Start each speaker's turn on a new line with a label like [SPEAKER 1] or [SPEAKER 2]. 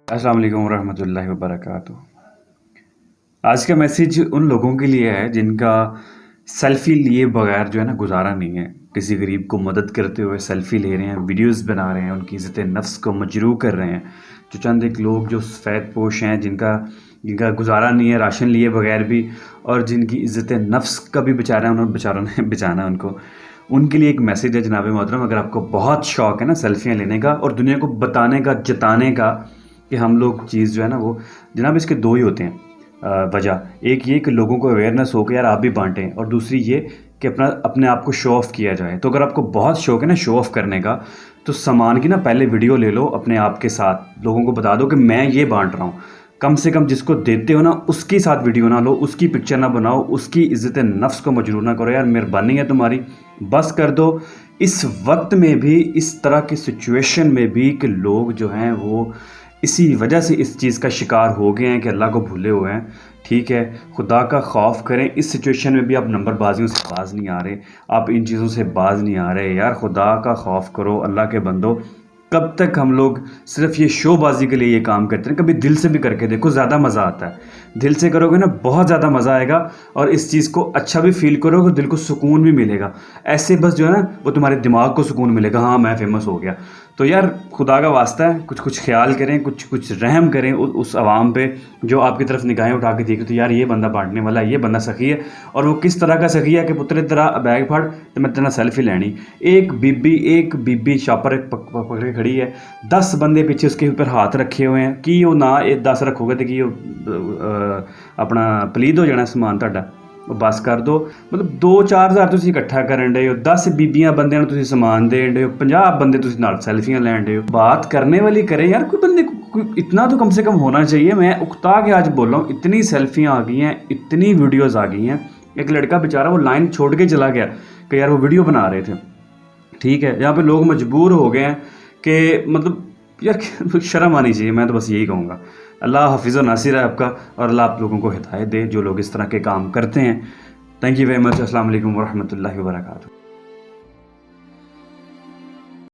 [SPEAKER 1] अस्सलाम वालेकुम रहमतुल्लाहि व बरकातुहू। आज का मैसेज उन लोगों के लिए है जिनका सेल्फ़ी लिए बगैर जो है ना गुज़ारा नहीं है। किसी गरीब को मदद करते हुए सेल्फ़ी ले रहे हैं, वीडियोज़ बना रहे हैं, उनकी इज़्ज़त नफ्स को मजरूह कर रहे हैं। जो चंद एक लोग जो सफ़ेद पोश हैं, जिनका जिनका गुज़ारा नहीं है राशन लिए बगैर भी, और जिनकी इज़्ज़त नफ्स का भी बेचारा है, उन्होंने बेचारों ने बचाना है उनको। उनके लिए एक मैसेज है जनाब मोहतरम, अगर आपको बहुत शौक़ है ना सेल्फ़ियाँ लेने का और दुनिया को बताने का, जताने का कि हम लोग चीज़ जो है ना वो जनाब इसके दो ही होते हैं वजह। एक ये कि लोगों को अवेयरनेस हो कि यार आप भी बांटें, और दूसरी ये कि अपने आप को शो ऑफ़ किया जाए। तो अगर आपको बहुत शौक़ है ना शो ऑफ़ करने का, तो सामान की ना पहले वीडियो ले लो अपने आप के साथ, लोगों को बता दो कि मैं ये बांट रहा हूँ। कम से कम जिसको देते हो ना उसके साथ वीडियो ना लो, उसकी पिक्चर ना बनाओ, उसकी इज़्ज़त नफ्स को मजरूह ना करो। यार मेहरबानी है तुम्हारी, बस कर दो। इस वक्त में भी, इस तरह की सिचुएशन में भी कि लोग जो हैं वो इसी वजह से इस चीज़ का शिकार हो गए हैं कि अल्लाह को भूले हुए हैं। ठीक है, खुदा का खौफ करें। इस सिचुएशन में भी आप नंबरबाजियों से बाज नहीं आ रहे, आप इन चीज़ों से बाज नहीं आ रहे। यार खुदा का खौफ करो अल्लाह के बंदो। कब तक हम लोग सिर्फ ये शोबाजी के लिए ये काम करते हैं? कभी दिल से भी करके देखो, ज़्यादा मज़ा आता है। दिल से करोगे ना बहुत ज़्यादा मज़ा आएगा, और इस चीज़ को अच्छा भी फील करोगे, दिल को सुकून भी मिलेगा। ऐसे बस जो है ना वो तुम्हारे दिमाग को सुकून मिलेगा, हाँ मैं फ़ेमस हो गया। तो यार खुदा का वास्ता है, कुछ कुछ ख्याल करें, कुछ कुछ रहम करें उस आवाम पे जो आपकी तरफ निगाहें उठा के देखे तो यार ये बंदा बांटने वाला है, ये बंदा सखी है। और वो किस तरह का सखी है कि पुत्रे तेरा बैग फाड़ तो मैं तेरा सेल्फी लेनी। एक बीबी शापर पकड़ के खड़ी है, 10 बंदे पीछे उसके ऊपर हाथ रखे हुए हैं कि वो ना 10 रखोगे तो कि अपना पलीद हो जाना समान ਤੁਹਾਡਾ। बस कर दो। मतलब 2-4 हज़ार तुसीं इकट्ठा करन डे हो, 10 बीबियां बंदियां नूं तुसीं समान देन डे हो, 50 बंदे तुसीं नाल सेल्फियां लैन डे हो। बात करने वाली करे यार, कोई बंदे कोई इतना तो कम से कम होना चाहिए। मैं उकता के आज बोल रहा हूँ, इतनी सेल्फियाँ आ गई हैं, इतनी वीडियोज़ आ गई हैं। एक लड़का बेचारा वो लाइन छोड़ के चला गया कि यार वो वीडियो बना रहे थे, ठीक है, जहाँ पे लोग मजबूर हो गए हैं कि मतलब यार शर्म आनी चाहिए। मैं तो बस यही कहूँगा, अल्लाह हाफिज़ व नासिर है आपका, और अल्लाह आप लोगों को हिदायत दे जो लोग इस तरह के काम करते हैं। Thank you very much. अस्सलाम वालेकुम व रहमतुल्लाहि व बरकातुहू।